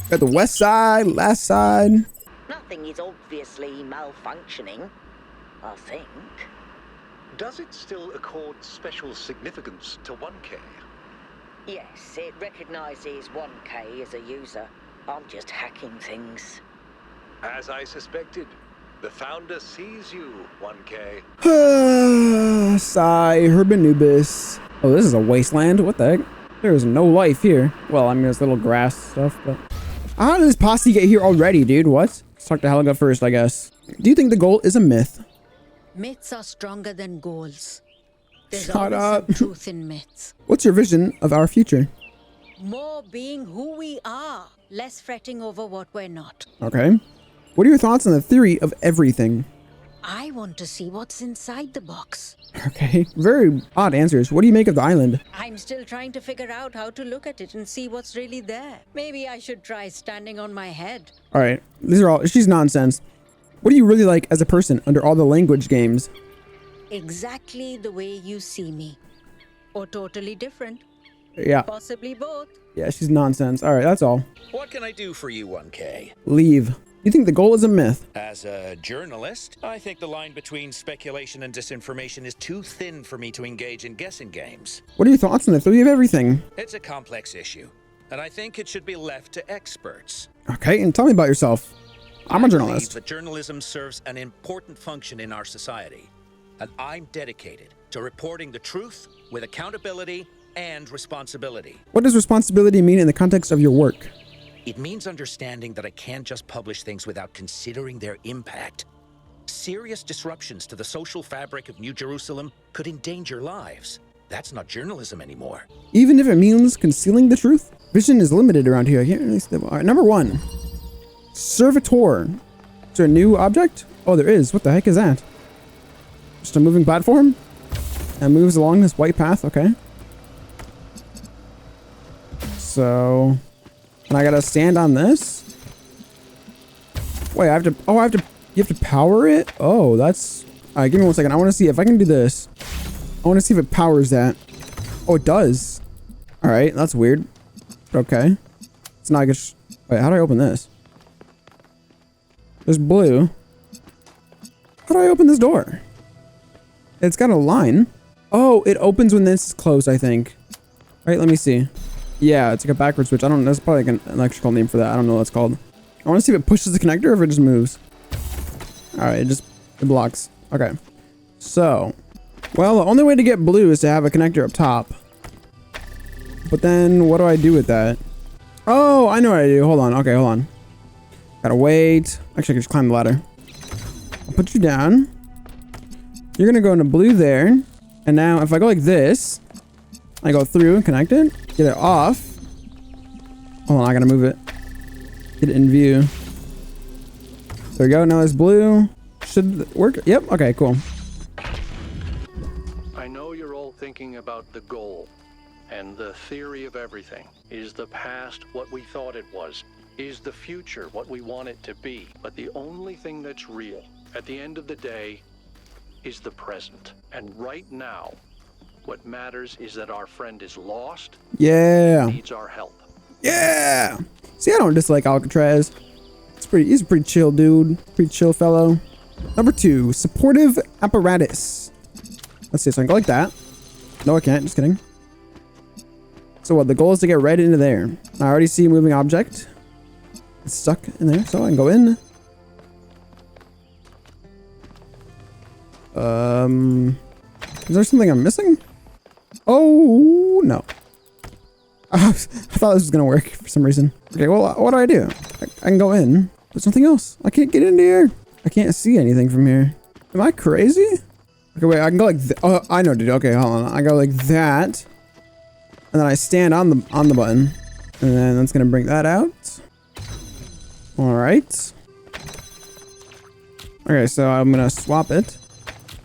Got the west side, last side. Nothing is obviously malfunctioning, I think. Does it still accord special significance to 1K? Yes, it recognizes 1K as a user. I'm just hacking things. As I suspected, the founder sees you, 1K. Sigh, Herbanubis. Oh, this is a wasteland. What the heck? There is no life here. Well, I mean, there's little grass stuff, but... How did this posse get here already, dude? What? Let's talk to Helga first, I guess. Do you think the goal is a myth? Myths are stronger than goals. There's Shut always up. some truth in myths. What's your vision of our future? More being who we are, less fretting over what we're not. Okay. What are your thoughts on the theory of everything? I want to see what's inside the box. Okay. Very odd answers. What do you make of the island? I'm still trying to figure out how to look at it and see what's really there. Maybe I should try standing on my head. All right. These are all... She's nonsense. What do you really like as a person under all the language games? Exactly the way you see me. Or totally different. Yeah. Possibly both. Yeah, she's nonsense. All right, that's all. What can I do for you, 1K? Leave. You think the goal is a myth? As a journalist, I think the line between speculation and disinformation is too thin for me to engage in guessing games. What are your thoughts on the theory of everything? It's a complex issue, and I think it should be left to experts. Okay, and tell me about yourself. I'm a I journalist. believe that journalism serves an important function in our society, and I'm dedicated to reporting the truth with accountability and responsibility. What does responsibility mean in the context of your work? It means understanding that I can't just publish things without considering their impact. Serious disruptions to the social fabric of New Jerusalem could endanger lives. That's not journalism anymore. Even if it means concealing the truth? Vision is limited around here. I can't really see them. All right, number 1. Servitor. Is there a new object? Oh, there is. What the heck is that? Just a moving platform? And moves along this white path. Okay. So... And I gotta stand on this? Wait, I have to... Oh, you have to power it? Oh, that's... Alright, give me 1 second. I want to see if I can do this. I want to see if it powers that. Oh, it does. Alright, that's weird. Okay. It's not good. Wait, how do I open this? There's blue. How do I open this door? It's got a line. Oh, it opens when this is closed, I think. Alright, let me see. Yeah, it's like a backward switch. I don't know. That's probably like an electrical name for that. I don't know what it's called. I want to see if it pushes the connector or if it just moves. Alright, it blocks. Okay. So, well, the only way to get blue is to have a connector up top. But then, what do I do with that? Oh, I know what I do. Hold on. Okay, hold on. Gotta wait. Actually, I can just climb the ladder. I'll put you down. You're gonna go into blue there. And now, if I go like this, I go through and connect it. Get it off. Hold on, I gotta move it. Get it in view. There we go. Now there's blue. Should work. Yep. Okay, cool. I know you're all thinking about the goal and the theory of everything. Is the past what we thought it was? Is the future what we want it to be? But the only thing that's real at the end of the day is the present. And right now, what matters is that our friend is lost. Yeah. Needs our help. Yeah. See, I don't dislike Alcatraz. He's a pretty chill dude. Pretty chill fellow. Number 2, supportive apparatus. Let's see, so I can go like that. No, I can't. Just kidding. So what? The goal is to get right into there. I already see a moving object. It's stuck in there, so I can go in. Is there something I'm missing? Oh, no. I thought this was going to work for some reason. Okay, well, what do? I can go in. There's nothing else. I can't get into here. I can't see anything from here. Am I crazy? Okay, wait, I can go like oh, I know, dude. Okay, hold on. I go like that. And then I stand on the button. And then that's going to bring that out. All right. Okay, so I'm going to swap it.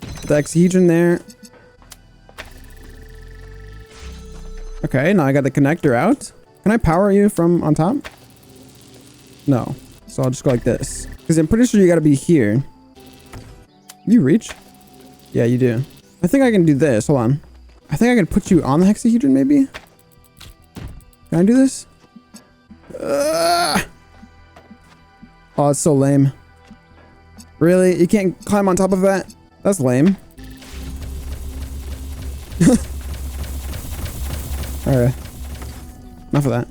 Put the exahedron there. Okay, now I got the connector out. Can I power you from on top? No. So I'll just go like this. Because I'm pretty sure you got to be here. You reach? Yeah, you do. I think I can do this. Hold on. I think I can put you on the hexahedron, maybe? Can I do this? Oh, it's so lame. Really? You can't climb on top of that? That's lame. Alright. Enough of that.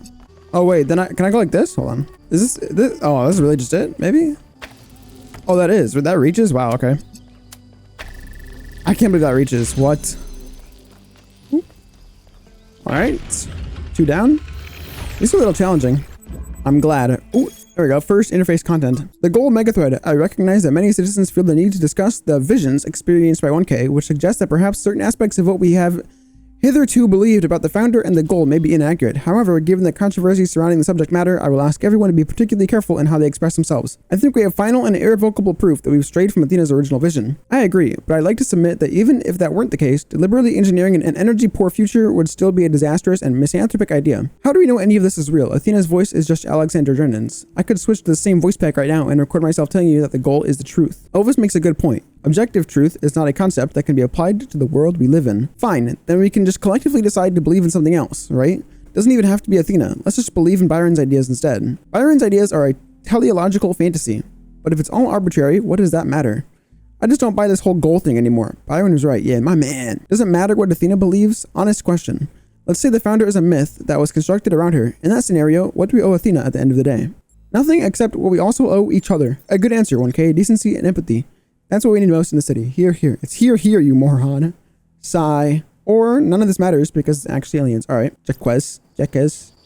Oh wait, then can I go like this? Hold on. Is this? Oh, this is really just it? Maybe? Oh, that is. That reaches? Wow, okay. I can't believe that reaches. What? Alright. 2 down. This is a little challenging. I'm glad. Ooh, there we go. First interface content. The goal megathread. I recognize that many citizens feel the need to discuss the visions experienced by 1K, which suggests that perhaps certain aspects of what we have hitherto believed about the founder and the goal may be inaccurate. However, given the controversy surrounding the subject matter, I will ask everyone to be particularly careful in how they express themselves. I think we have final and irrevocable proof that we've strayed from Athena's original vision. I agree, but I'd like to submit that even if that weren't the case, deliberately engineering an energy-poor future would still be a disastrous and misanthropic idea. How do we know any of this is real? Athena's voice is just Alexander Drenan's. I could switch to the same voice pack right now and record myself telling you that the goal is the truth. Elvis makes a good point. Objective truth is not a concept that can be applied to the world we live in. Fine, then we can just collectively decide to believe in something else, right? Doesn't even have to be Athena. Let's just believe in Byron's ideas instead. Byron's ideas are a teleological fantasy. But if it's all arbitrary, what does that matter? I just don't buy this whole goal thing anymore. Byron was right. Yeah, my man. Doesn't matter what Athena believes? Honest question. Let's say the founder is a myth that was constructed around her. In that scenario, what do we owe Athena at the end of the day? Nothing except what we also owe each other. A good answer, 1K. Decency and empathy. That's what we need most in the city. Here, here. It's here, here, you moron. Sigh. Or none of this matters because it's actually aliens. All right. Jaquez. I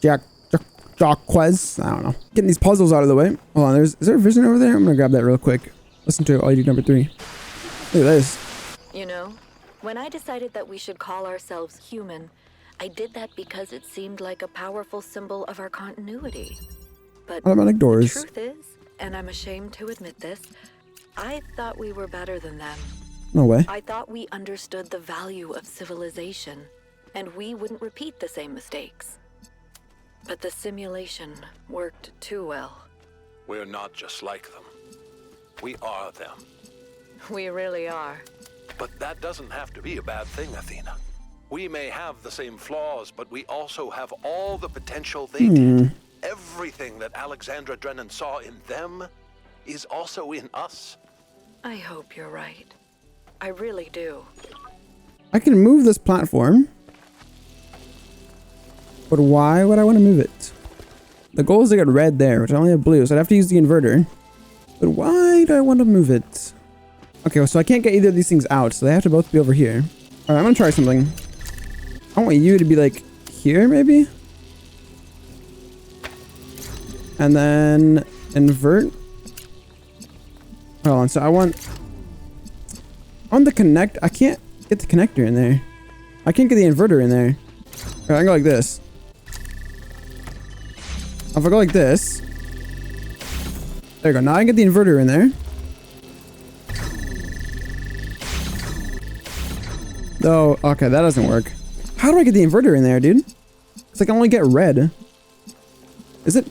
don't know. Getting these puzzles out of the way. Hold on. Is there a vision over there? I'm going to grab that real quick. Listen to all you do number 3. Look at this. You know, when I decided that we should call ourselves human, I did that because it seemed like a powerful symbol of our continuity. But Automatic doors. The truth is, and I'm ashamed to admit this, I thought we were better than them. No way. I thought we understood the value of civilization, and we wouldn't repeat the same mistakes. But the simulation worked too well. We're not just like them. We are them. We really are. But that doesn't have to be a bad thing, Athena. We may have the same flaws, but we also have all the potential they did. Everything that Alexandra Drennan saw in them is also in us. I hope you're right. I really do. I can move this platform. But why would I want to move it? The goal is to get red there, which I only have blue, so I'd have to use the inverter. But why do I want to move it? Okay, so I can't get either of these things out, so they have to both be over here. Alright, I'm gonna try something. I want you to be like here, maybe? And then invert. Hold on, so I want the connect. I can't get the connector in there. I can't get the inverter in there. Alright, I can go like this. If I go like this. There you go. Now I can get the inverter in there. Oh, okay, that doesn't work. How do I get the inverter in there, dude? It's like I only get red. Is it?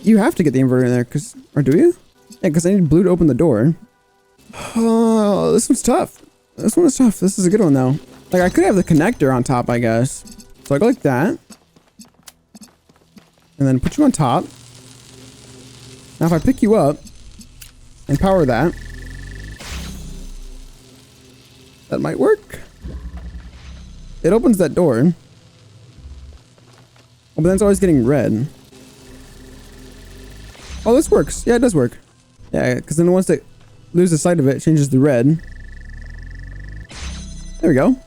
You have to get the inverter in there, or do you? Yeah, because I need blue to open the door. Oh, this one's tough. This one is tough. This is a good one though. Like I could have the connector on top, I guess. So I go like that, and then put you on top. Now if I pick you up and power that, that might work. It opens that door. Oh, but then it's always getting red. Oh, this works. Yeah, it does work. Yeah, because then once it loses sight of it, it changes the red. There we go.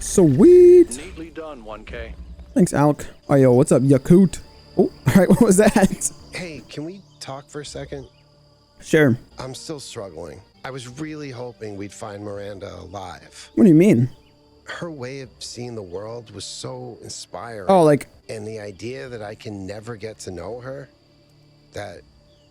Sweet. Neatly done, 1K. Thanks, Alc. Oh, yo, what's up, Yaqut? Oh, all right, what was that? Hey, can we talk for a second? Sure. I'm still struggling. I was really hoping we'd find Miranda alive. What do you mean? Her way of seeing the world was so inspiring. Oh, like... And the idea that I can never get to know her, that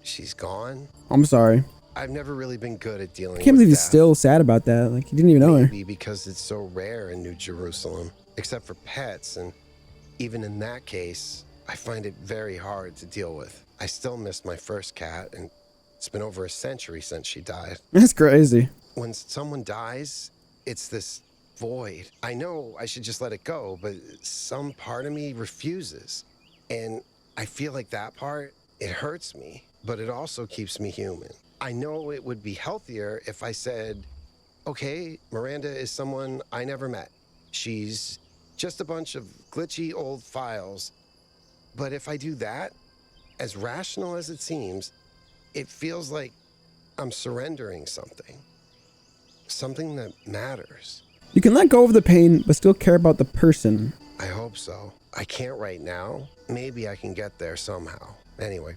she's gone. I'm sorry. I've never really been good at dealing with I can't believe he's death. still sad about that. Like, he didn't even know her. Maybe because it's so rare in New Jerusalem, except for pets, and even in that case, I find it very hard to deal with. I still miss my first cat, and it's been over a century since she died. That's crazy. When someone dies, it's this void. I know I should just let it go, but some part of me refuses. And I feel like that part, it hurts me. but it also keeps me human. I know it would be healthier if I said, okay, Miranda is someone I never met. She's just a bunch of glitchy old files. But if I do that, as rational as it seems, it feels like I'm surrendering something. Something that matters. You can let go of the pain, but still care about the person. I hope so. I can't right now. Maybe I can get there somehow. Anyway,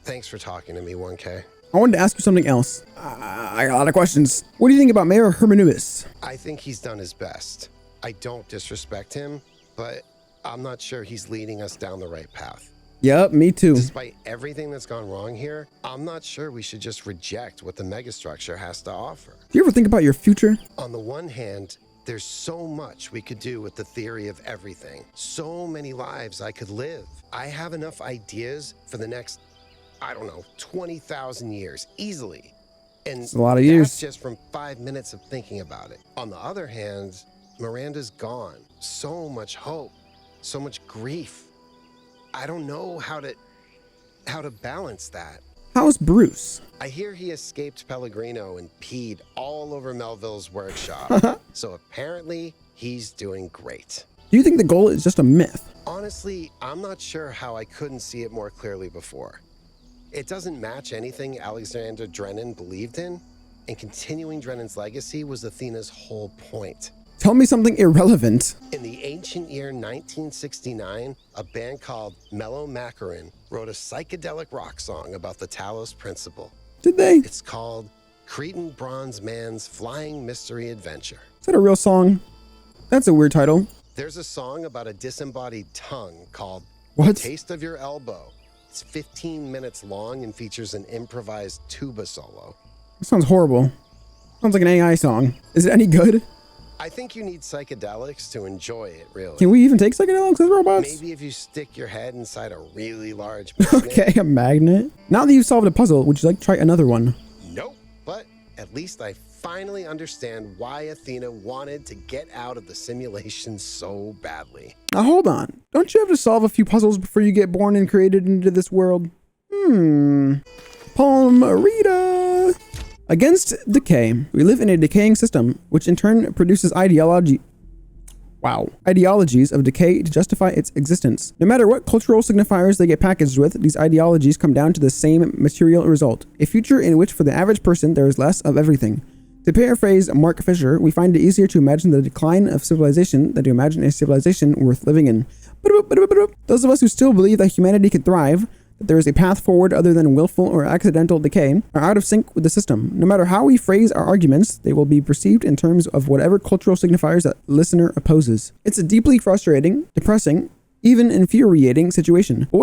thanks for talking to me, 1K. I wanted to ask you something else. I got a lot of questions. What do you think about Mayor Hermanubis? I think he's done his best. I don't disrespect him, but I'm not sure he's leading us down the right path. Yep, me too. Despite everything that's gone wrong here, I'm not sure we should just reject what the megastructure has to offer. Do you ever think about your future? On the one hand, there's so much we could do with the theory of everything. So many lives I could live. I have enough ideas for the next, I don't know, 20,000 years, easily. And it's a lot of years. That's just from 5 minutes of thinking about it. On the other hand, Miranda's gone. So much hope, so much grief. I don't know how to balance that. How's Bruce? I hear he escaped Pellegrino and peed all over Melville's workshop. So apparently he's doing great. Do you think the goal is just a myth? Honestly, I'm not sure how I couldn't see it more clearly before. It doesn't match anything Alexandra Drennan believed in, and continuing Drennan's legacy was Athena's whole point. Tell me something irrelevant. In the ancient year 1969, a band called Mellow Macaron wrote a psychedelic rock song about the Talos principle. Did they? It's called Cretan Bronze Man's Flying Mystery Adventure. Is that a real song? That's a weird title. There's a song about a disembodied tongue called What? Taste of Your Elbow. It's 15 minutes long and features an improvised tuba solo. That sounds horrible. Sounds like an AI song. Is it any good? I think you need psychedelics to enjoy it, really. Can we even take psychedelics as robots? Maybe if you stick your head inside a really large magnet. Okay, a magnet. Now that you've solved a puzzle, would you like to try another one? Nope. But at least I finally understand why Athena wanted to get out of the simulation so badly. Now hold on. Don't you have to solve a few puzzles before you get born and created into this world? Palmerita. Against decay, we live in a decaying system, which in turn produces ideologies of decay to justify its existence. No matter what cultural signifiers they get packaged with, these ideologies come down to the same material result: a future in which for the average person there is less of everything. To paraphrase Mark Fisher, we find it easier to imagine the decline of civilization than to imagine a civilization worth living in. Those of us who still believe that humanity can thrive, that there is a path forward other than willful or accidental decay, are out of sync with the system. No matter how we phrase our arguments, they will be perceived in terms of whatever cultural signifiers that listener opposes. It's a deeply frustrating, depressing, even infuriating situation. But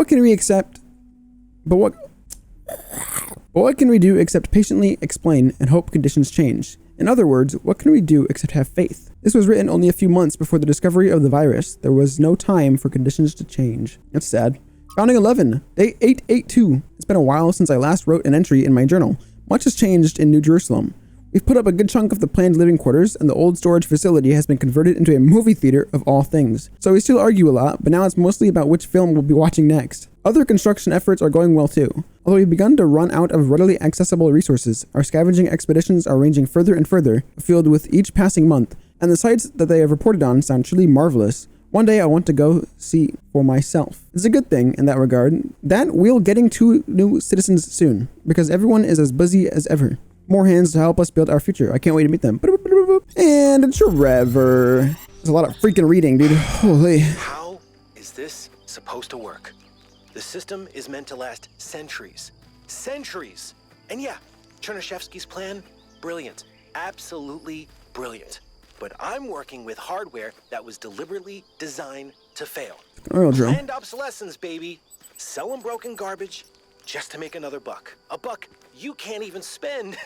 what can we do except patiently explain and hope conditions change? In other words, what can we do except have faith? This was written only a few months before the discovery of the virus. There was no time for conditions to change. That's sad. Founding 11, day 882. It's been a while since I last wrote an entry in my journal. Much has changed in New Jerusalem. We've put up a good chunk of the planned living quarters, and the old storage facility has been converted into a movie theater of all things. So we still argue a lot, but now it's mostly about which film we'll be watching next. Other construction efforts are going well too. Although we've begun to run out of readily accessible resources, our scavenging expeditions are ranging further and further afield with each passing month, and the sites that they have reported on sound truly marvelous. One day I want to go see for myself. It's a good thing in that regard that we'll getting 2 new citizens soon, because everyone is as busy as ever. More hands to help us build our future. I can't wait to meet them. And Trevor. There's a lot of freaking reading, dude. Holy. How is this supposed to work? The system is meant to last centuries. Centuries! And yeah, Chernyshevsky's plan, brilliant. Absolutely brilliant. But I'm working with hardware that was deliberately designed to fail. Oil drill. Planned obsolescence, baby. Selling broken garbage just to make another buck. A buck you can't even spend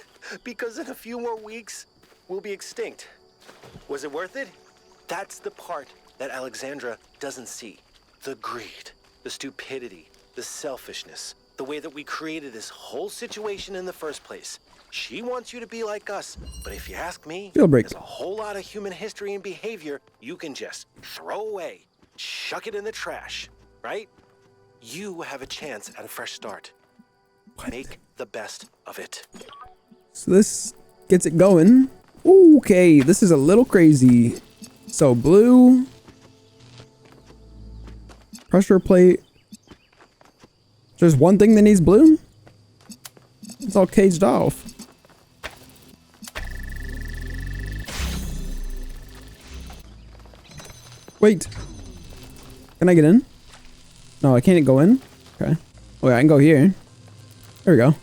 because in a few more weeks, we'll be extinct. Was it worth it? That's the part that Alexandra doesn't see. The greed, the stupidity, the selfishness, the way that we created this whole situation in the first place. She wants you to be like us, but if you ask me, Jailbreak. there's a whole lot of human history and behavior you can just throw away, chuck it in the trash, right? You have a chance at a fresh start. Make the best of it. So this gets it going. Okay, this is a little crazy. So blue. Pressure plate. There's one thing that needs blue? It's all caged off. Wait. Can I get in? No, I can't go in. Okay. Oh yeah, I can go here. There we go.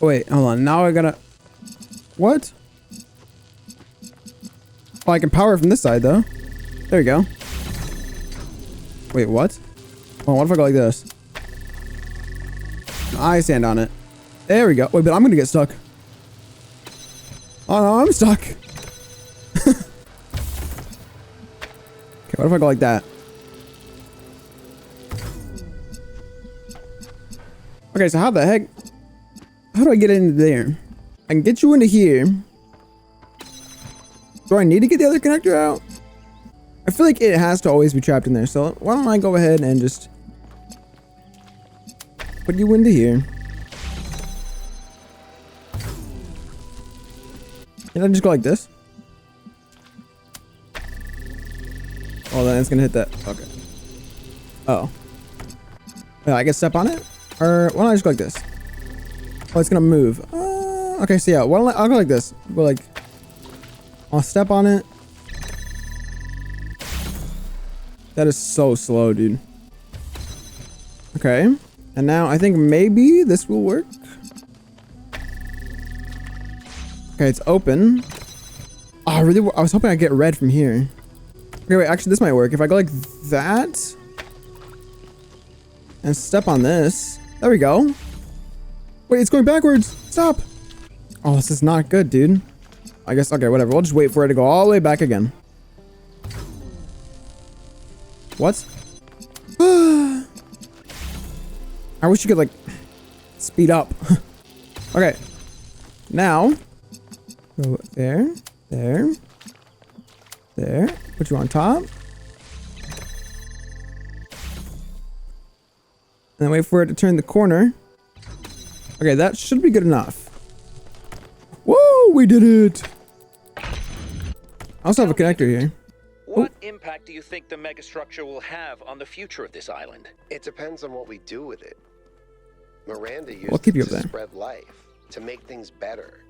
Oh, wait, hold on. Now I gotta... What? Oh, I can power it from this side, though. There we go. Wait, what? Oh, what if I go like this? I stand on it. There we go. Wait, but I'm gonna get stuck. Oh, no, I'm stuck. Okay, what if I go like that? Okay, so how the heck... How do I get into there? I can get you into here. Do I need to get the other connector out? I feel like it has to always be trapped in there. So why don't I go ahead and just put you into here. Can I just go like this? Oh, then it's gonna hit that. Okay. Oh. Yeah, I can step on it? Or why don't I just go like this? Oh, it's gonna move. Okay, so yeah, why don't I'll go like this. Go like, I'll step on it. That is so slow, dude. Okay, and now I think maybe this will work. Okay, it's open. Oh, I was hoping I'd get red from here. Okay, wait, actually this might work. If I go like that and step on this, there we go. Wait, it's going backwards. Stop. Oh, this is not good, dude. I guess, okay, whatever. We'll just wait for it to go all the way back again. What? I wish you could, like, speed up. Okay. Now, go there, there, there. Put you on top. And then wait for it to turn the corner. Okay, that should be good enough. Whoa, we did it! I also have a connector here. What impact do you think the megastructure will have on the future of this island? It depends on what we do with it. Miranda used We'll keep you it up to there. spread life, to make things better.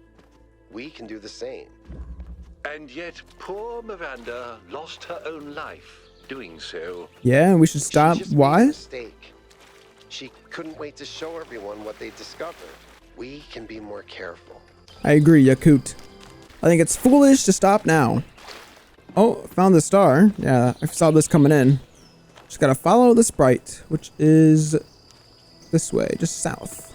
We can do the same. And yet, poor Miranda lost her own life doing so. Yeah, we should stop. She just made a Why? mistake. She couldn't wait to show everyone what they discovered. We can be more careful. I agree, Yaqut. I think it's foolish to stop now. Oh, found the star. Yeah, I saw this coming in. Just gotta follow the sprite, which is this way, just south.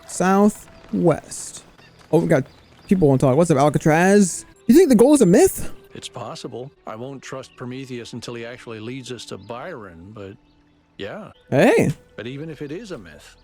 Southwest. Oh, we got people want to talk. What's up, Alcatraz? You think the goal is a myth? It's possible. I won't trust Prometheus until he actually leads us to Byron, but yeah. Hey. But even if it is a myth,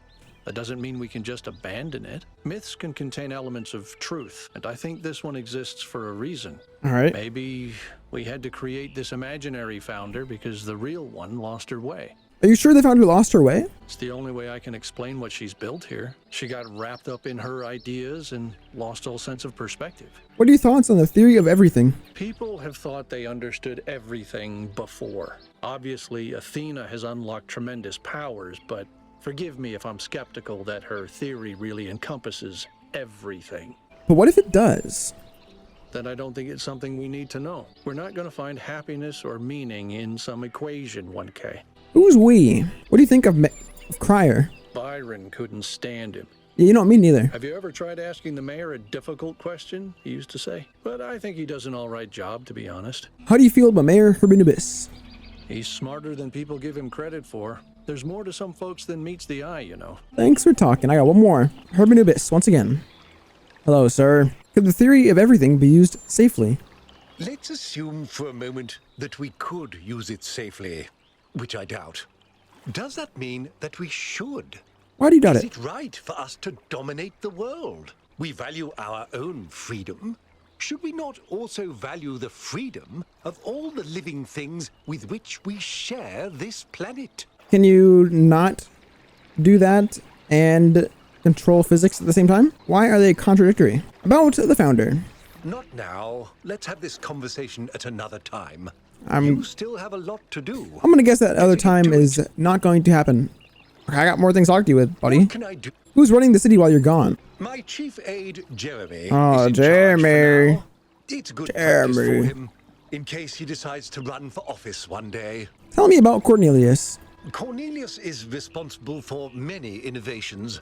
that doesn't mean we can just abandon it. Myths can contain elements of truth, and I think this one exists for a reason. All right. Maybe we had to create this imaginary founder because the real one lost her way. Are you sure they found who lost her way? It's the only way I can explain what she's built here. She got wrapped up in her ideas and lost all sense of perspective. What are your thoughts on the theory of everything? People have thought they understood everything before. Obviously, Athena has unlocked tremendous powers, but forgive me if I'm skeptical that her theory really encompasses everything. But what if it does? Then I don't think it's something we need to know. We're not going to find happiness or meaning in some equation, 1K. Who's we? What do you think of Crier? Byron couldn't stand him. Yeah, you know, me neither. Have you ever tried asking the mayor a difficult question, he used to say? But I think he does an all right job, to be honest. How do you feel about Mayor Herbinibus? He's smarter than people give him credit for. There's more to some folks than meets the eye, you know. Thanks for talking. I got one more. Herbinibus, once again. Hello, sir. Could the theory of everything be used safely? Let's assume for a moment that we could use it safely, which I doubt. Does that mean that we should? Why do you doubt Is it? it right for us to dominate the world? We value our own freedom. Should we not also value the freedom of all the living things with which we share this planet? Can you not do that and control physics at the same time? Why are they contradictory? About the founder. Not now. Let's have this conversation at another time. You You still have a lot to do. I'm gonna guess that other time is not going to happen. I got more things to talk to you with, buddy. What can I do? Who's running the city while you're gone? My chief aide, Jeremy. Oh, is in charge for Jeremy. now. It's good practice for Jeremy. him in case he decides to run for office one day. Tell me about Cornelius. Cornelius is responsible for many innovations.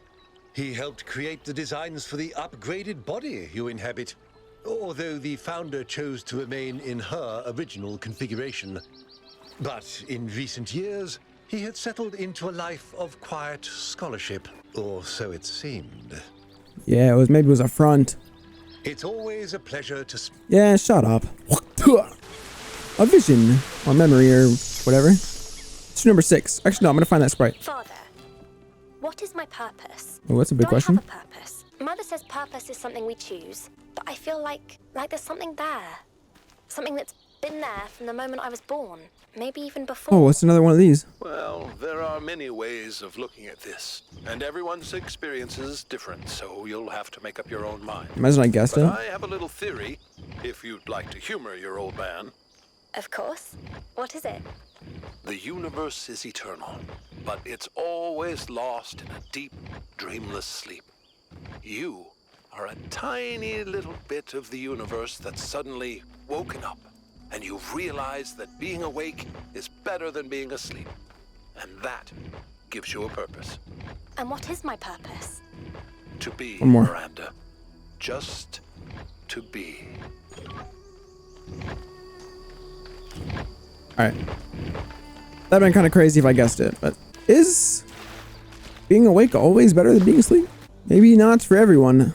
He helped create the designs for the upgraded body you inhabit, although the founder chose to remain in her original configuration. But in recent years, he had settled into a life of quiet scholarship, or so it seemed. Yeah, maybe it was a front. It's always a pleasure to Yeah, shut up. A vision or memory or whatever. It's number 6. Actually, no, I'm gonna find that sprite. Father, what is my purpose? Oh, that's a big Do question. I have a purpose? Mother says purpose is something we choose, but I feel like there's something there. Something that's been there from the moment I was born. Maybe even before. Oh, what's another one of these? Well, there are many ways of looking at this, and everyone's experience is different, so you'll have to make up your own mind. Imagine I guessed But it. I have a little theory, if you'd like to humor your old man. Of course. What is it? The universe is eternal, but it's always lost in a deep, dreamless sleep. You are a tiny little bit of the universe that's suddenly woken up, and you've realized that being awake is better than being asleep. And that gives you a purpose. And what is my purpose? To be, One more. Miranda. Just to be. Alright. That'd been kind of crazy if I guessed it, but is being awake always better than being asleep? Maybe not for everyone.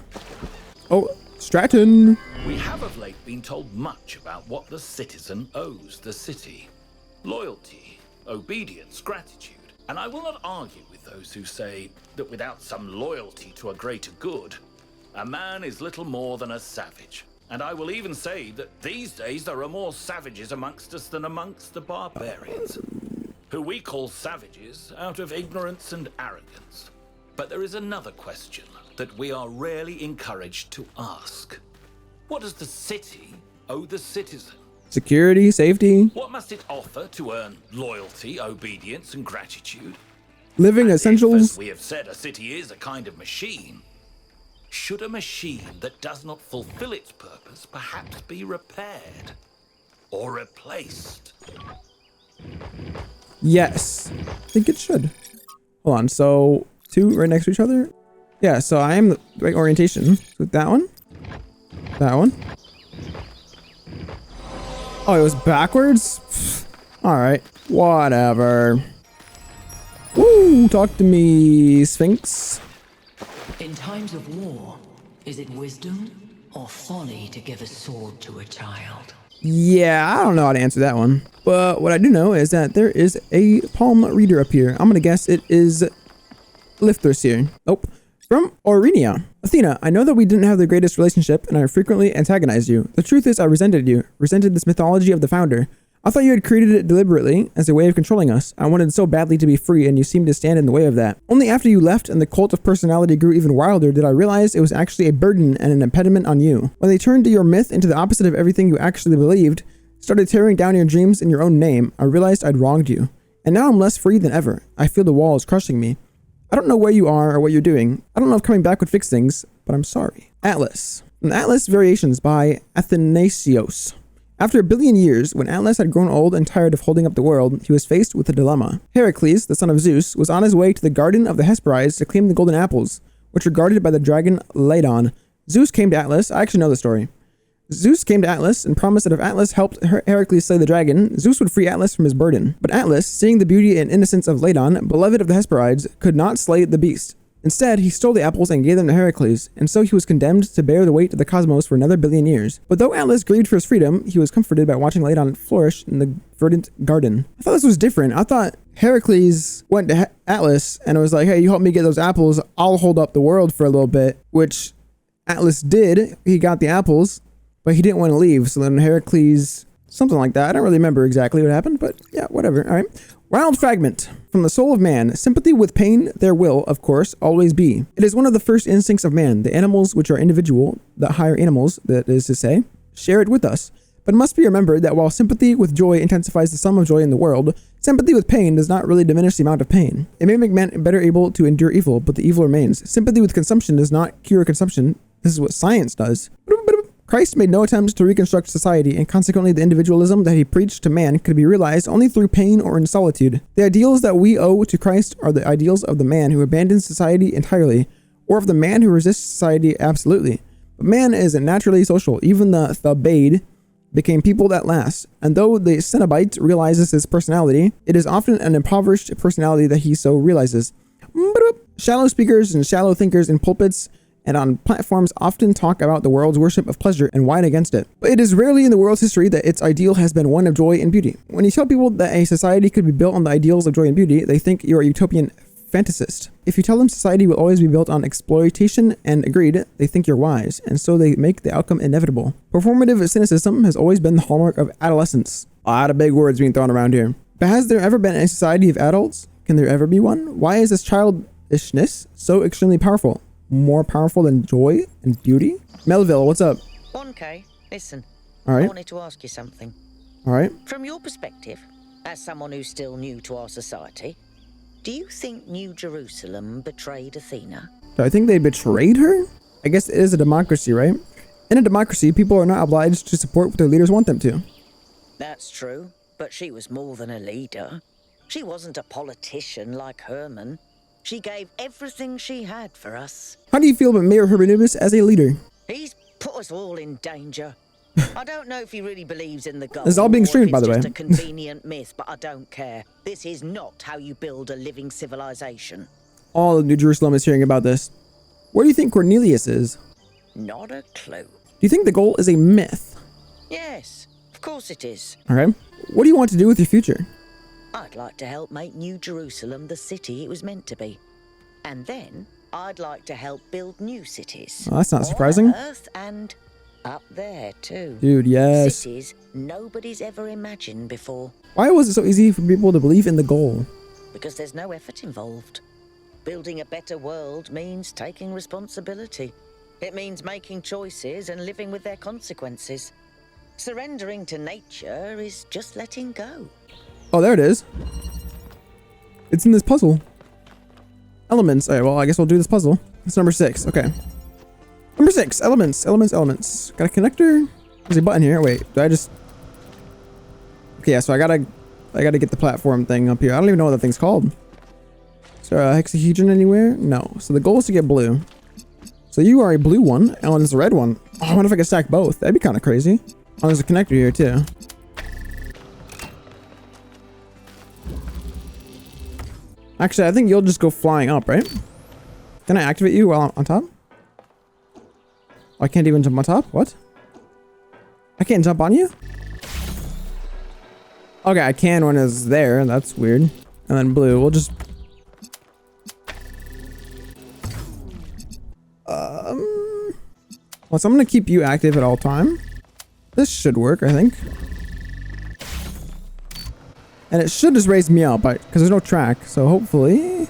Oh, Straton. We have of late been told much about what the citizen owes the city. Loyalty, obedience, gratitude. And I will not argue with those who say that without some loyalty to a greater good, a man is little more than a savage. And I will even say that these days there are more savages amongst us than amongst the barbarians, who we call savages out of ignorance and arrogance. But there is another question that we are rarely encouraged to ask. What does the city owe the citizen? Security, safety, What must it offer to earn loyalty, obedience, and gratitude? living And if, essentials. as we have said, a city is a kind of machine, should a machine that does not fulfill its purpose perhaps be repaired or replaced? Yes, I think it should. Hold on, so 2 right next to each other? Yeah, so I am the right orientation. With that one. That one. Oh, it was backwards? Alright, whatever. Woo, talk to me, Sphinx. In times of war, is it wisdom or folly to give a sword to a child? Yeah, I don't know how to answer that one. But what I do know is that there is a palm reader up here. I'm gonna guess it is Lifthrasir. Nope. From Aurenia. Athena, I know that we didn't have the greatest relationship and I frequently antagonized you. The truth is I resented you. Resented this mythology of the founder. I thought you had created it deliberately as a way of controlling us. I wanted so badly to be free and you seemed to stand in the way of that. Only after you left and the cult of personality grew even wilder did I realize it was actually a burden and an impediment on you. When they turned your myth into the opposite of everything you actually believed, started tearing down your dreams in your own name, I realized I'd wronged you. And now I'm less free than ever. I feel the walls crushing me. I don't know where you are or what you're doing. I don't know if coming back would fix things, but I'm sorry. Atlas. From Atlas Variations by Athanasios. After 1 billion years, when Atlas had grown old and tired of holding up the world, he was faced with a dilemma. Heracles, the son of Zeus, was on his way to the garden of the Hesperides to claim the golden apples, which were guarded by the dragon Ladon. Zeus came to Atlas. I actually know the story. Zeus came to Atlas and promised that if Atlas helped Heracles slay the dragon, Zeus would free Atlas from his burden. But Atlas, seeing the beauty and innocence of Ladon, beloved of the Hesperides, could not slay the beast. Instead, he stole the apples and gave them to Heracles, and so he was condemned to bear the weight of the cosmos for another 1 billion years. But though Atlas grieved for his freedom, he was comforted by watching Ladon flourish in the verdant garden. I thought this was different. I thought Heracles went to Atlas and was like, hey, you help me get those apples, I'll hold up the world for a little bit, which Atlas did. He got the apples, but he didn't want to leave, so then Heracles, something like that. I don't really remember exactly what happened, but yeah, whatever. All right. Wild Fragment. From the soul of man, sympathy with pain there will, of course, always be. It is one of the first instincts of man. The animals which are individual, the higher animals, that is to say, share it with us. But it must be remembered that while sympathy with joy intensifies the sum of joy in the world, sympathy with pain does not really diminish the amount of pain. It may make man better able to endure evil, but the evil remains. Sympathy with consumption does not cure consumption. This is what science does. Christ made no attempts to reconstruct society, and consequently the individualism that he preached to man could be realized only through pain or in solitude. The ideals that we owe to Christ are the ideals of the man who abandons society entirely, or of the man who resists society absolutely. But man is naturally social. Even the Thebaid became people at last, and though the Cenobite realizes his personality, it is often an impoverished personality that he so realizes. Shallow speakers and shallow thinkers in pulpits and on platforms often talk about the world's worship of pleasure and whine against it. But it is rarely in the world's history that its ideal has been one of joy and beauty. When you tell people that a society could be built on the ideals of joy and beauty, they think you're a utopian fantasist. If you tell them society will always be built on exploitation and greed, they think you're wise, and so they make the outcome inevitable. Performative cynicism has always been the hallmark of adolescence. A lot of big words being thrown around here. But has there ever been a society of adults? Can there ever be one? Why is this childishness so extremely powerful? More powerful than joy and beauty? Melville, what's up? 1K, listen. All right. I wanted to ask you something. All right. From your perspective, as someone who's still new to our society, do you think New Jerusalem betrayed Athena? Do I think they betrayed her? I guess it is a democracy, right? In a democracy, people are not obliged to support what their leaders want them to. That's true, but she was more than a leader. She wasn't a politician like Herman. She gave everything she had for us. How do you feel about Mayor Hermanubis as a leader? He's put us all in danger. I don't know if he really believes in the goal. This is all being streamed, by the way. It's just a convenient myth, but I don't care. This is not how you build a living civilization. All of New Jerusalem is hearing about this. Where do you think Cornelius is? Not a clue. Do you think the goal is a myth? Yes, of course it is. Okay. What do you want to do with your future? I'd like to help make New Jerusalem the city it was meant to be. And then I'd like to help build new cities. Oh, that's not surprising. On Earth and up there too. Dude, yes. Cities nobody's ever imagined before. Why was it so easy for people to believe in the goal? Because there's no effort involved. Building a better world means taking responsibility. It means making choices and living with their consequences. Surrendering to nature is just letting go. Oh, there it is. It's in this puzzle. Elements. All right, well, I guess we'll do this puzzle. It's number 6. Okay. Number 6. Elements. Elements. Got a connector. There's a button here. Wait, do I just... Okay, yeah, so I gotta get the platform thing up here. I don't even know what that thing's called. Is there a hexahedron anywhere? No. So the goal is to get blue. So you are a blue one, and there's a red one. Oh, I wonder if I could stack both. That'd be kind of crazy. Oh, there's a connector here, too. Actually, I think you'll just go flying up, right? Can I activate you while I'm on top? Oh, I can't even jump on top? What? I can't jump on you? Okay, I can when it's there. That's weird. And then blue, we'll just... Well, so I'm gonna keep you active at all time. This should work, I think. And it should just raise me up, because there's no track. So hopefully...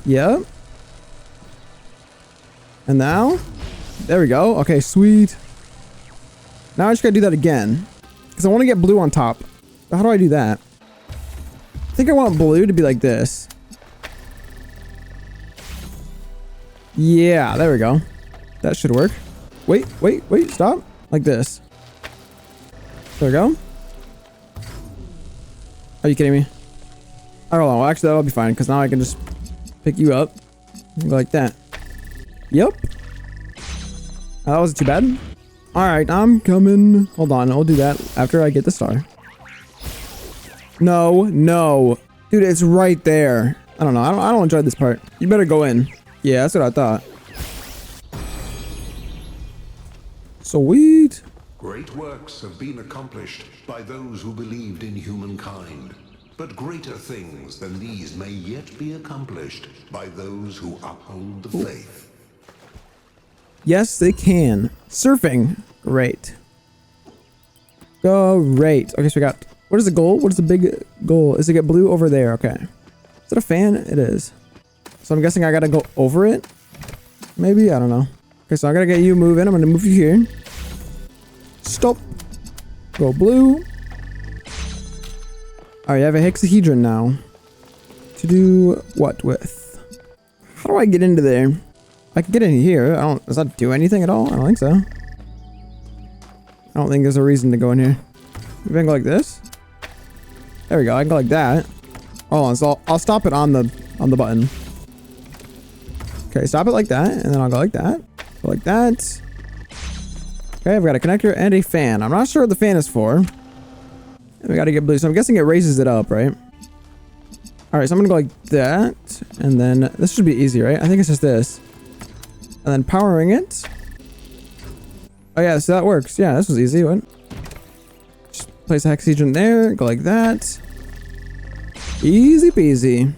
Yep. And now? There we go. Okay, sweet. Now I just gotta do that again. Because I want to get blue on top. But how do I do that? I think I want blue to be like this. Yeah, there we go. That should work. Wait, stop. Like this. There we go. Are you kidding me? I don't know. Actually, that'll be fine because now I can just pick you up. Go like that. Yep. Oh, that wasn't too bad. Alright, I'm coming. Hold on. I'll do that after I get the star. No. Dude, it's right there. I don't know. I don't enjoy this part. You better go in. Yeah, that's what I thought. Sweet. Great works have been accomplished by those who believed in humankind, but greater things than these may yet be accomplished by those who uphold the faith. Yes, they can. Surfing. Great. Great. Okay, so we got What is the goal? What is the big goal? Is to get blue over there. Okay. Is it a fan? It is. So I'm guessing I gotta go over it. Maybe? I don't know. Okay, so I gotta get you moving. I'm gonna move you here. Stop. Go blue. Alright, you have a hexahedron now. To do what with? How do I get into there? I can get in here. Does that do anything at all? I don't think so. I don't think there's a reason to go in here. Maybe I can go like this? There we go. I can go like that. Hold on. So I'll stop it on the button. Okay, stop it like that, and then I'll go like that. Go like that. Okay, I've got a connector and a fan. I'm not sure what the fan is for. And we gotta get blue. So I'm guessing it raises it up, right? Alright, so I'm gonna go like that. And then this should be easy, right? I think it's just this. And then powering it. Oh yeah, so that works. Yeah, this was easy. What? Just place a hexahedron there. Go like that. Easy peasy.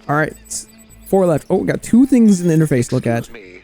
Alright. 4 left. Oh, we got 2 things in the interface to look at. Excuse me.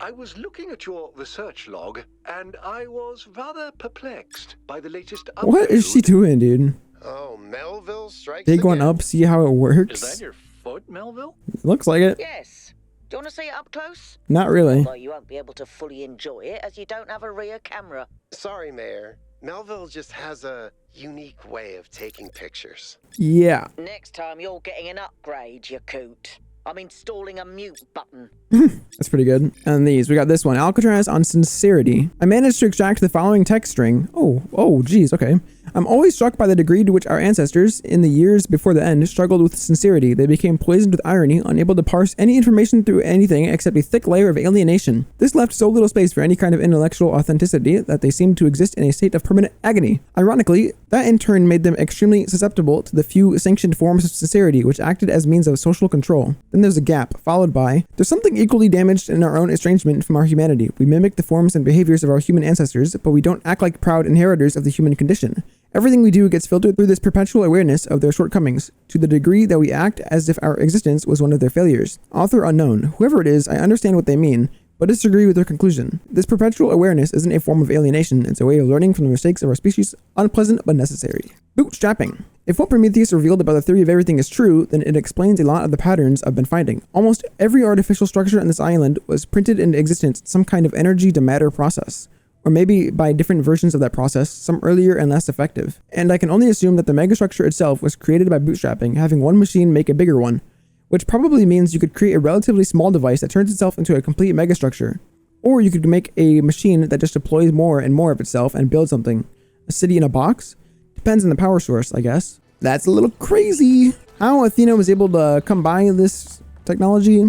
I was looking at your research log, and I was rather perplexed by the latest upload. What is she doing, dude? Oh, Melville strikes Big one again. up, see how it works? Is that your foot, Melville? Looks like it. Yes. Do you want to see it up close? Not really. Well, you won't be able to fully enjoy it as you don't have a rear camera. Sorry, Mayor. Melville just has a unique way of taking pictures. Yeah. Next time you're getting an upgrade, Yaqut. I'm installing a mute button. That's pretty good. And these, we got this one, Alcatraz on sincerity. I managed to extract the following text string. Oh, geez, okay. I'm always struck by the degree to which our ancestors, in the years before the end, struggled with sincerity. They became poisoned with irony, unable to parse any information through anything except a thick layer of alienation. This left so little space for any kind of intellectual authenticity that they seemed to exist in a state of permanent agony. Ironically, that in turn made them extremely susceptible to the few sanctioned forms of sincerity, which acted as means of social control. Then there's a gap, followed by, there's something equally damaged in our own estrangement from our humanity. We mimic the forms and behaviors of our human ancestors, but we don't act like proud inheritors of the human condition. Everything we do gets filtered through this perpetual awareness of their shortcomings, to the degree that we act as if our existence was one of their failures. Author unknown. Whoever it is, I understand what they mean, but disagree with their conclusion. This perpetual awareness isn't a form of alienation, it's a way of learning from the mistakes of our species, unpleasant but necessary. Bootstrapping. If what Prometheus revealed about the theory of everything is true, then it explains a lot of the patterns I've been finding. Almost every artificial structure on this island was printed into existence in some kind of energy to matter process. Or maybe by different versions of that process, some earlier and less effective. And I can only assume that the megastructure itself was created by bootstrapping, having one machine make a bigger one, which probably means you could create a relatively small device that turns itself into a complete megastructure. Or you could make a machine that just deploys more and more of itself and build something. A city in a box? Depends on the power source, I guess. That's a little crazy. How Athena was able to come by this technology,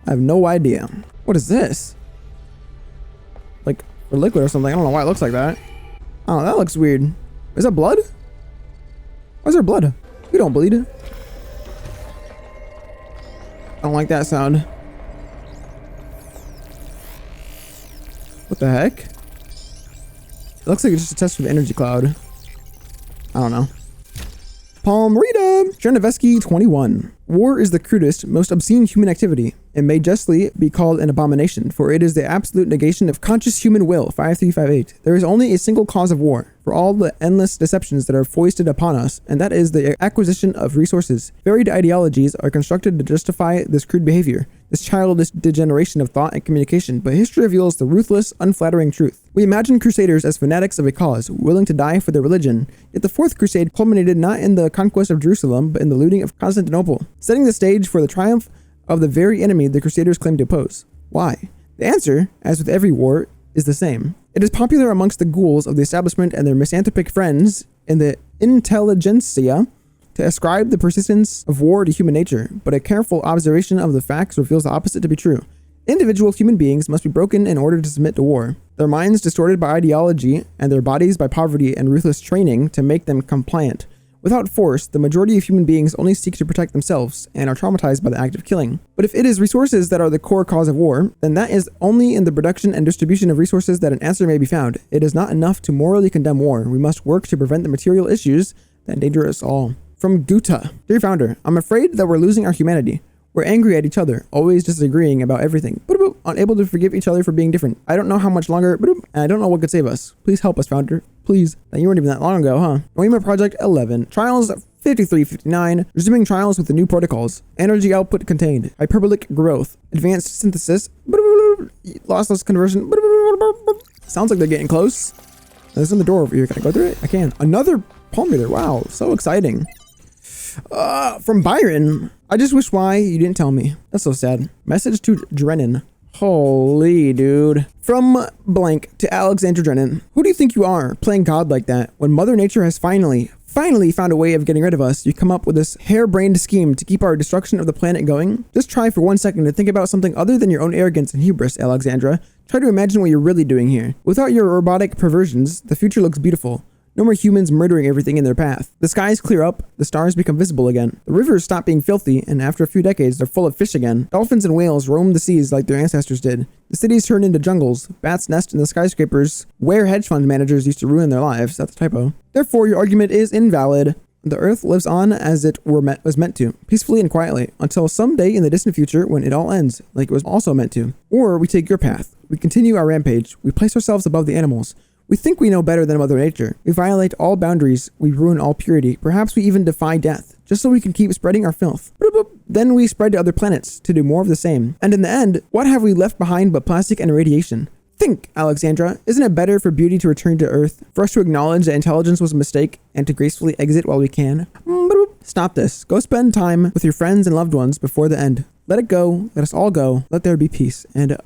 I have no idea. What is this? Like, or liquid or something. I don't know why it looks like that. Oh, that looks weird. Is that blood? Why is there blood? We don't bleed. I don't like that sound. What the heck? It looks like it's just a test of the energy cloud. I don't know. Palmerita! Chernovetsky 21. War is the crudest, most obscene human activity. It may justly be called an abomination, for it is the absolute negation of conscious human will. 5358. There is only a single cause of war, for all the endless deceptions that are foisted upon us, and that is the acquisition of resources. Varied ideologies are constructed to justify this crude behavior, this childish degeneration of thought and communication, but history reveals the ruthless, unflattering truth. We imagine crusaders as fanatics of a cause, willing to die for their religion, yet the Fourth Crusade culminated not in the conquest of Jerusalem, but in the looting of Constantinople, setting the stage for the triumph of the very enemy the Crusaders claimed to oppose. Why? The answer, as with every war, is the same. It is popular amongst the ghouls of the establishment and their misanthropic friends in the intelligentsia to ascribe the persistence of war to human nature, but a careful observation of the facts reveals the opposite to be true. Individual human beings must be broken in order to submit to war, their minds distorted by ideology and their bodies by poverty and ruthless training to make them compliant. Without force, the majority of human beings only seek to protect themselves and are traumatized by the act of killing. But if it is resources that are the core cause of war, then that is only in the production and distribution of resources that an answer may be found. It is not enough to morally condemn war. We must work to prevent the material issues that endanger us all. From Guta. Dear Founder, I'm afraid that we're losing our humanity. We're angry at each other, always disagreeing about everything. Unable to forgive each other for being different. I don't know how much longer, and I don't know what could save us. Please help us, Founder. Please. Now, you weren't even that long ago, huh? Noema Project 11. Trials 5359. Resuming trials with the new protocols. Energy output contained. Hyperbolic growth. Advanced synthesis. Lossless conversion. Sounds like they're getting close. There's in the door over here. Can I go through it? I can. Another palm reader. Wow. So exciting. From Byron. I just wish why you didn't tell me. That's so sad. Message to Drennan. Holy dude. From blank to Alexandra Drennan. Who do you think you are, playing God like that? When Mother Nature has finally found a way of getting rid of us, you come up with this harebrained scheme to keep our destruction of the planet going? Just try for 1 second to think about something other than your own arrogance and hubris, Alexandra. Try to imagine what you're really doing here. Without your robotic perversions, the future looks beautiful. No more humans murdering everything in their path. The skies clear up, the stars become visible again. The rivers stop being filthy, and after a few decades, they're full of fish again. Dolphins and whales roam the seas like their ancestors did. The cities turn into jungles. Bats nest in the skyscrapers where hedge fund managers used to ruin their lives. That's a typo. Therefore, your argument is invalid. The Earth lives on as it was meant to, peacefully and quietly, until someday in the distant future when it all ends, like it was also meant to. Or we take your path. We continue our rampage. We place ourselves above the animals. We think we know better than Mother Nature. We violate all boundaries. We ruin all purity. Perhaps we even defy death, just so we can keep spreading our filth. Then we spread to other planets to do more of the same. And in the end, what have we left behind but plastic and radiation? Think, Alexandra. Isn't it better for beauty to return to Earth, for us to acknowledge that intelligence was a mistake, and to gracefully exit while we can? Stop this. Go spend time with your friends and loved ones before the end. Let it go. Let us all go. Let there be peace. And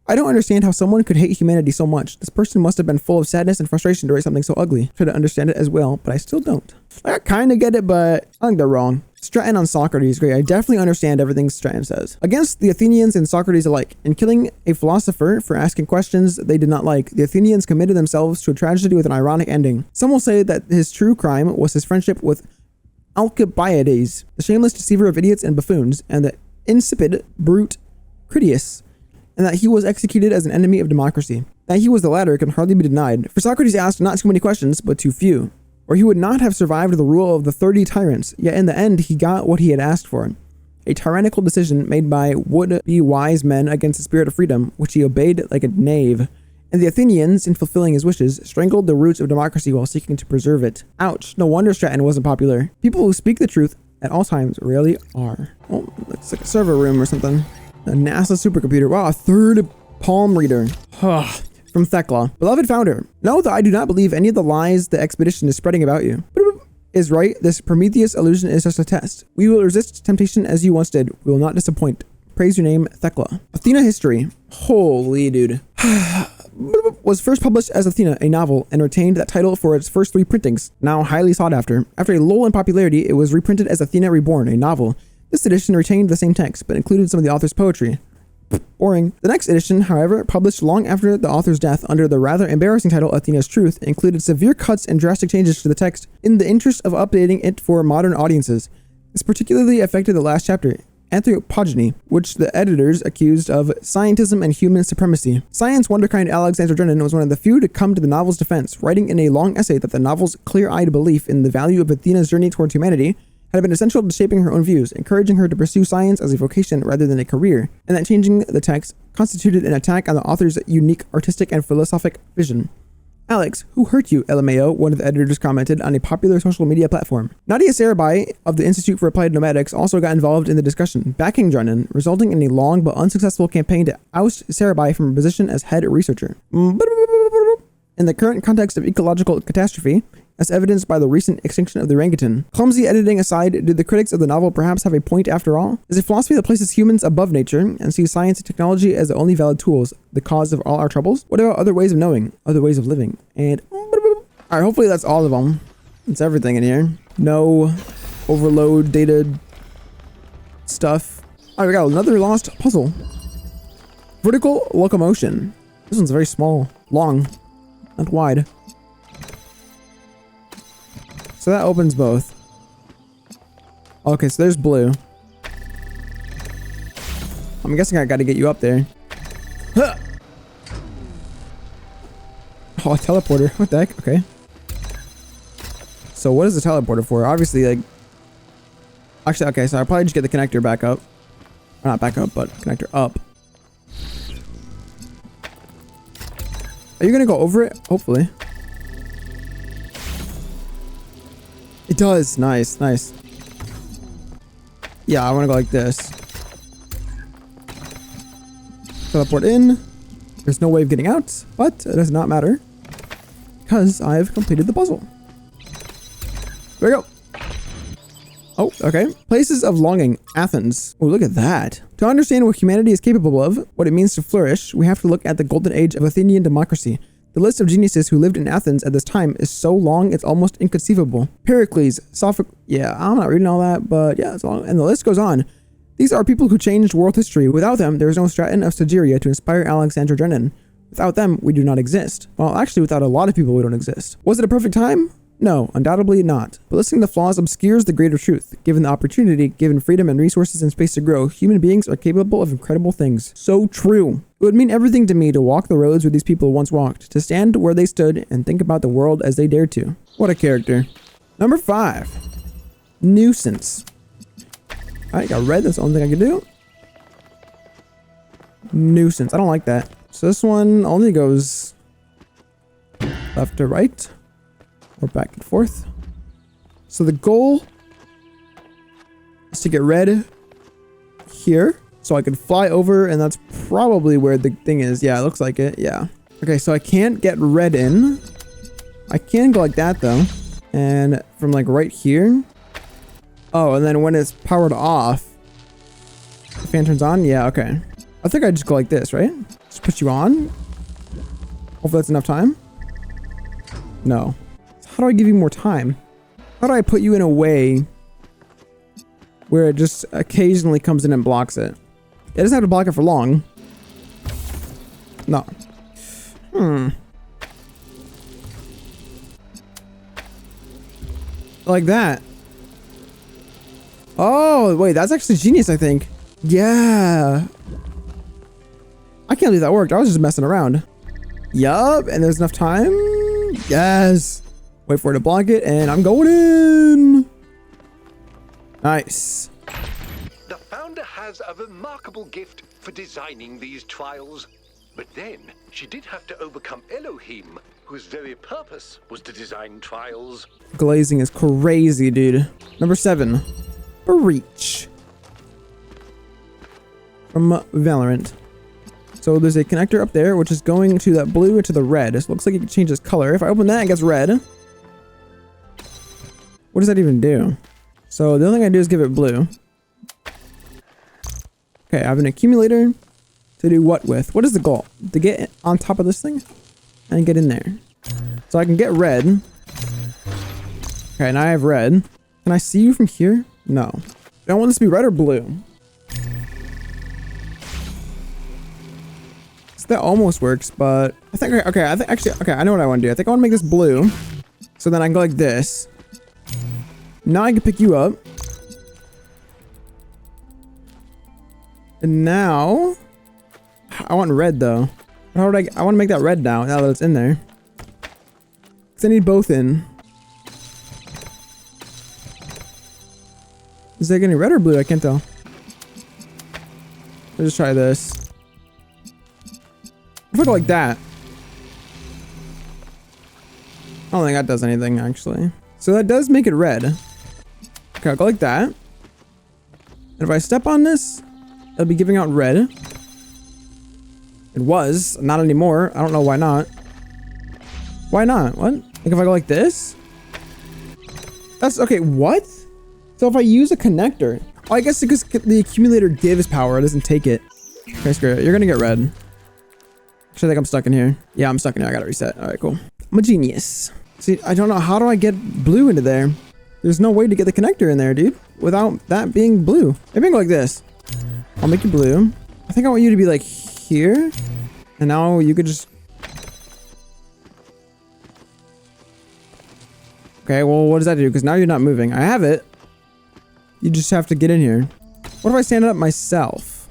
I don't understand how someone could hate humanity so much. This person must have been full of sadness and frustration to write something so ugly. Try to understand it as well, but I still don't. I kind of get it, but I think they're wrong. Straton on Socrates, great. I definitely understand everything Straton says. Against the Athenians and Socrates alike, in killing a philosopher for asking questions they did not like, the Athenians committed themselves to a tragedy with an ironic ending. Some will say that his true crime was his friendship with Alcibiades, the shameless deceiver of idiots and buffoons, and the insipid brute Critias, and that he was executed as an enemy of democracy. That he was the latter can hardly be denied, for Socrates asked not too many questions, but too few, or he would not have survived the rule of the 30 tyrants, yet in the end he got what he had asked for. A tyrannical decision made by would-be wise men against the spirit of freedom, which he obeyed like a knave. And the Athenians, in fulfilling his wishes, strangled the roots of democracy while seeking to preserve it. Ouch, no wonder Straton wasn't popular. People who speak the truth at all times really are. Oh, looks like a server room or something. A NASA supercomputer. Wow, a third palm reader. From Thekla. Beloved founder, know that I do not believe any of the lies the expedition is spreading about you. Is right, this Prometheus illusion is just a test. We will resist temptation as you once did. We will not disappoint. Praise your name, Thekla. Athena history. Holy dude. Was first published as Athena, a novel, and retained that title for its first 3 printings, now highly sought after. After a lull in popularity, it was reprinted as Athena Reborn, a novel. This edition retained the same text, but included some of the author's poetry. Boring. The next edition, however, published long after the author's death under the rather embarrassing title Athena's Truth, included severe cuts and drastic changes to the text in the interest of updating it for modern audiences. This particularly affected the last chapter, Anthropogeny, which the editors accused of scientism and human supremacy. Science wonderkind Alexandra Drennan was one of the few to come to the novel's defense, writing in a long essay that the novel's clear-eyed belief in the value of Athena's journey towards humanity had been essential to shaping her own views, encouraging her to pursue science as a vocation rather than a career, and that changing the text constituted an attack on the author's unique artistic and philosophic vision. Alex, who hurt you, LMAO, one of the editors commented on a popular social media platform. Nadia Sarabai of the Institute for Applied Nomadics also got involved in the discussion, backing Drennan, resulting in a long but unsuccessful campaign to oust Sarabai from a position as head researcher. In the current context of ecological catastrophe, as evidenced by the recent extinction of the orangutan. Clumsy editing aside, did the critics of the novel perhaps have a point after all? Is a philosophy that places humans above nature and sees science and technology as the only valid tools the cause of all our troubles? What about other ways of knowing, other ways of living? And alright, hopefully that's all of them. It's everything in here. No overload data stuff. Alright, we got another lost puzzle. Vertical locomotion. This one's very small, long, not wide. So that opens both. Okay, so there's blue. I'm guessing I gotta get you up there. Huh! Oh, a teleporter. What the heck? Okay. So what is the teleporter for? Obviously, like... Actually, okay, so I'll probably just get the connector back up. Or not back up, but connector up. Are you gonna go over it? Hopefully. It does. Nice, nice. Yeah, I want to go like this. Teleport in. There's no way of getting out, but it does not matter because I've completed the puzzle. There we go. Oh, okay. Places of longing. Athens. Oh, look at that. To understand what humanity is capable of, what it means to flourish, we have to look at the golden age of Athenian democracy. The list of geniuses who lived in Athens at this time is so long it's almost inconceivable. Pericles, Sophocles. Yeah, I'm not reading all that, but yeah, it's long. And the list goes on. These are people who changed world history. Without them, there is no Straton of Stagiria to inspire Alexandra Drennan. Without them, we do not exist. Well, actually, without a lot of people, we don't exist. Was it a perfect time? No, undoubtedly not. But listing the flaws obscures the greater truth. Given the opportunity, given freedom and resources and space to grow, human beings are capable of incredible things. So true. It would mean everything to me to walk the roads where these people once walked, to stand where they stood and think about the world as they dared to. What a character. Number 5. Nuisance. Alright, got red. That's the only thing I can do. Nuisance. I don't like that. So this one only goes left to right. Or back and forth. So the goal is to get red here. So I can fly over, and that's probably where the thing is. Yeah, it looks like it. Yeah. Okay, so I can't get red in. I can go like that, though. And from like right here. Oh, and then when it's powered off, the fan turns on. Yeah, okay. I think I just go like this, right? Just put you on. Hopefully that's enough time. No. How do I give you more time? How do I put you in a way where it just occasionally comes in and blocks it? It doesn't have to block it for long. No. Like that. Oh, wait, that's actually genius, I think. Yeah. I can't believe that worked. I was just messing around. Yup, and there's enough time. Yes. Wait for it to block it, and I'm going in. Nice. The founder has a remarkable gift for designing these trials. But then, she did have to overcome Elohim, whose very purpose was to design trials. Glazing is crazy, dude. Number 7. Breach. From Valorant. So there's a connector up there, which is going to that blue and to the red. It looks like it changes color. If I open that, it gets red. What does that even do? So the only thing I do is give it blue. Okay, I have an accumulator to do what with? What is the goal? To get on top of this thing and get in there. So I can get red. Okay, now I have red. Can I see you from here? No. I don't want this to be red or blue. So that almost works, but I think, okay, I know what I want to do. I think I want to make this blue. So then I can go like this. Now I can pick you up. And now I want red though. How would I want to make that red now that it's in there. Cause I need both in. Is that getting red or blue? I can't tell. Let's just try this. If I go like that. I don't think that does anything actually. So that does make it red. Okay, I'll go like that. And if I step on this, it'll be giving out red. It was, not anymore. I don't know why not. Why not? What? Like if I go like this? That's, okay, what? So if I use a connector, oh, I guess because the accumulator gives power, it doesn't take it. Okay, screw it. You're gonna get red. Actually, I think I'm stuck in here. Yeah, I'm stuck in here. I gotta reset. All right, cool. I'm a genius. See, I don't know. How do I get blue into there? There's no way to get the connector in there, dude, without that being blue. Maybe I can go like this. I'll make you blue. I think I want you to be like here. And now you could just... Okay, well, what does that do? Because now you're not moving. I have it. You just have to get in here. What if I stand it up myself?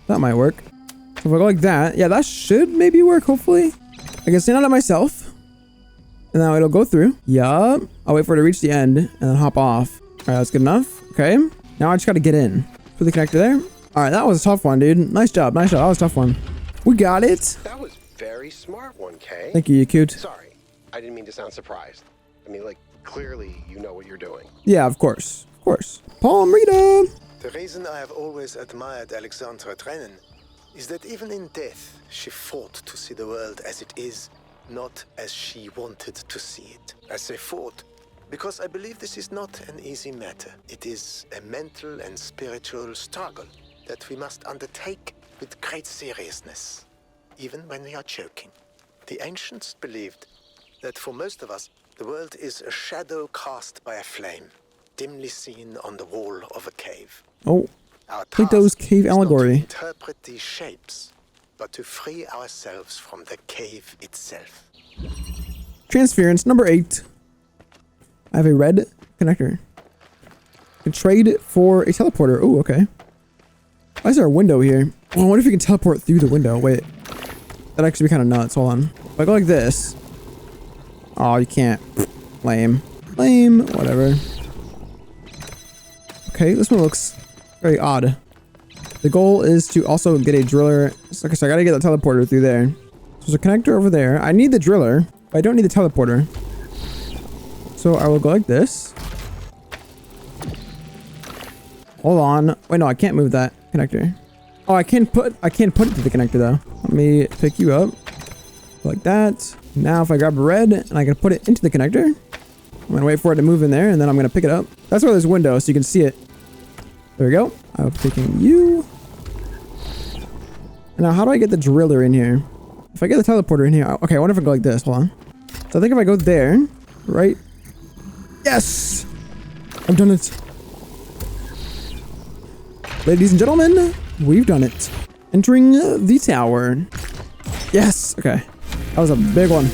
That might work. So if I go like that, yeah, that should maybe work, hopefully. I can stand on it myself. And now it'll go through. Yup. I'll wait for it to reach the end and then hop off. All right, that's good enough. Okay. Now I just got to get in. Put the connector there. All right, that was a tough one, dude. Nice job. Nice job. That was a tough one. We got it. That was very smart, 1K. Thank you, Yaqut. Sorry, I didn't mean to sound surprised. I mean, like, clearly you know what you're doing. Yeah, of course. Of course. Palm Rita. The reason I have always admired Alexandra Drennan is that even in death, she fought to see the world as it is, not as she wanted to see it. I say fought because I believe this is not an easy matter. It is a mental and spiritual struggle that we must undertake with great seriousness, even when we are joking. The ancients believed that for most of us, the world is a shadow cast by a flame, dimly seen on the wall of a cave. Oh, Our Plato's task cave is not allegory. to interpret these shapes, but to free ourselves from the cave itself. Transference number 8. I have a red connector. Can trade for a teleporter. Oh, okay. Why is there a window here? Oh, I wonder if you can teleport through the window. Wait. That'd actually be kind of nuts. Hold on. If I go like this. Oh, you can't. Lame. Lame. Whatever. Okay, this one looks very odd. The goal is to also get a driller. Okay, so I gotta get the teleporter through there. So there's a connector over there. I need the driller, but I don't need the teleporter. So I will go like this. Hold on. Wait, no, I can't move that connector. Oh, I can't put it to the connector though. Let me pick you up. Like that. Now if I grab red and I can put it into the connector, I'm gonna wait for it to move in there and then I'm gonna pick it up. That's where there's a window so you can see it. There we go. I'm picking you. Now how do I get the driller in here? If I get the teleporter in here, okay, I wonder if I go like this. Hold on. So I think if I go there, right? Yes! I've done it. Ladies and gentlemen, we've done it. Entering the tower. Yes! Okay. That was a big one.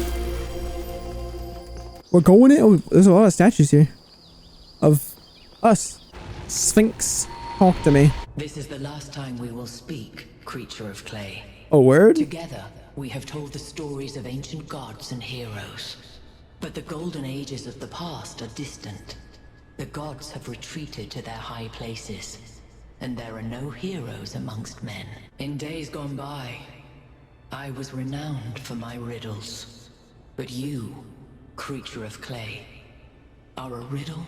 We're going in. Oh, there's a lot of statues here. Of us. Sphinx. Talk to me. This is the last time we will speak, creature of clay. A word? Together, we have told the stories of ancient gods and heroes. But the golden ages of the past are distant. The gods have retreated to their high places, and there are no heroes amongst men. In days gone by, I was renowned for my riddles. But you, creature of clay, are a riddle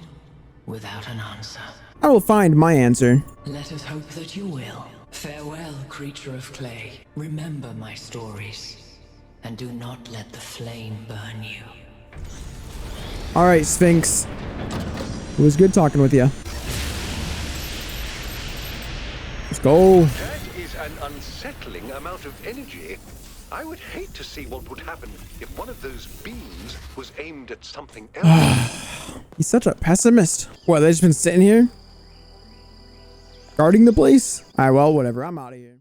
without an answer. I will find my answer. Let us hope that you will. Farewell, creature of clay. Remember my stories, and do not let the flame burn you. All right, Sphinx. It was good talking with you. Let's go. That is an unsettling amount of energy. I would hate to see what would happen if one of those beams was aimed at something else. He's such a pessimist. What, they just been sitting here? Guarding the place? Alright, well, whatever. I'm out of here.